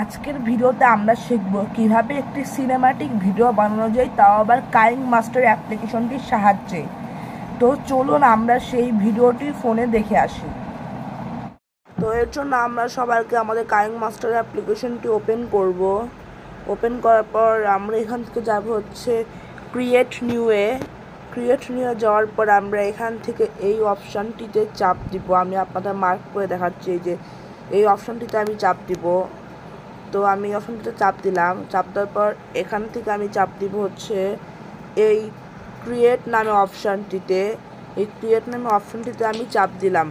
আজকের ভিডিওতে আমরা শিখব কিভাবে একটি সিনেম্যাটিক ভিডিও বানানো যায়, তাও আবার কাইং মাস্টার অ্যাপ্লিকেশনটির সাহায্যে। তো চলুন আমরা সেই ভিডিওটি ফোনে দেখে আসি। তো এর জন্য আমরা সবাইকে আমাদের কাইং মাস্টার অ্যাপ্লিকেশনটি ওপেন করব। ওপেন করার পর আমরা এখান থেকে যাব হচ্ছে ক্রিয়েট নিউয়ে যাওয়ার পর আমরা এখান থেকে এই অপশানটিতে চাপ দিব। আমি আপনাদের মার্ক করে দেখাচ্ছি যে এই অপশানটিতে আমি চাপ দিব। তো আমি অপশনটিতে চাপ দিলাম। চাপ দেওয়ার পর এখান থেকে আমি চাপ দিব হচ্ছে এই ক্রিয়েট নামে অপশানটিতে। এই ক্রিয়েট নামে অপশানটিতে আমি চাপ দিলাম।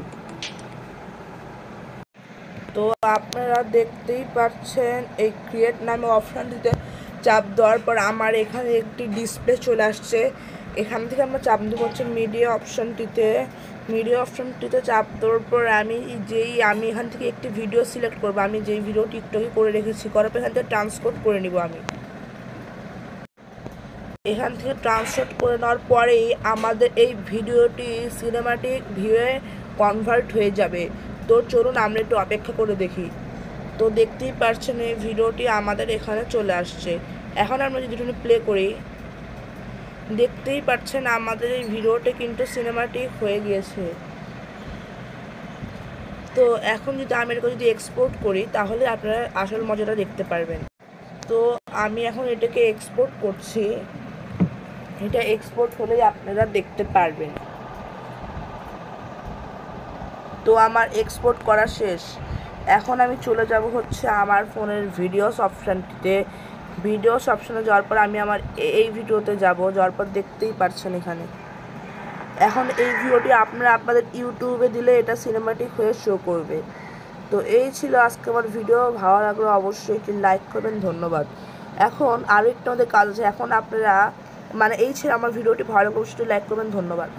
তো আপনারা দেখতেই পাচ্ছেন এই ক্রিয়েট নামে অপশানটিতে চাপ দেওয়ার পর আমার এখানে একটি ডিসপ্লে চলে আসছে। এখান থেকে আমরা চাপ দেবো হচ্ছে মিডিয়া অপশানটিতে চাপ দেওয়ার পর আমি এখান থেকে একটি ভিডিও সিলেক্ট করবো। আমি যেই ভিডিও টিকটকে করে রেখেছি, করার পর এখান থেকে ট্রান্সপোর্ট করে নিব। আমি এখান থেকে ট্রান্সপোর্ট করে নেওয়ার পরেই আমাদের এই ভিডিওটি সিনেমাটিক ভিউয়ে কনভার্ট হয়ে যাবে। তো চলুন আমরা একটু অপেক্ষা করে দেখি। তো দেখতেই পাচ্ছেন এই ভিডিওটি আমাদের এখানে চলে আসছে। এখন আমরা যদি প্লে করি, দেখতেই পাচ্ছেন আমাদের এই ভিডিওটি কিন্তু সিনেমাটিক হয়ে গিয়েছে। তো এখন যদি আমি এটাকে এক্সপোর্ট করি, তাহলে আপনারা আসল মজাটা দেখতে পারবেন। তো আমি এখন এটাকে এক্সপোর্ট করছি। এটা এক্সপোর্ট হলেই আপনারা দেখতে পারবেন। তো আমার এক্সপোর্ট করা শেষ। এখন আমি চলে যাব হচ্ছে আমার ফোনের ভিডিওস অপশানটিতে। ভিডিওস অপশানে যাওয়ার পর আমি আমার এই ভিডিওতে যাওয়ার পর দেখতেই পাচ্ছেন এখানে। এখন এই ভিডিওটি আপনারা আপনাদের ইউটিউবে দিলে এটা সিনেমাটিক হয়ে শো করবে। তো এই ছিল আজকে আমার ভিডিও। ভালো লাগলে অবশ্যই একটি লাইক করবেন। ধন্যবাদ। এখন আরও একটা আমাদের কাজ আছে। এখন আপনারা এই ছিল আমার ভিডিওটি। ভালো লাগলে অবশ্যই লাইক করবেন। ধন্যবাদ।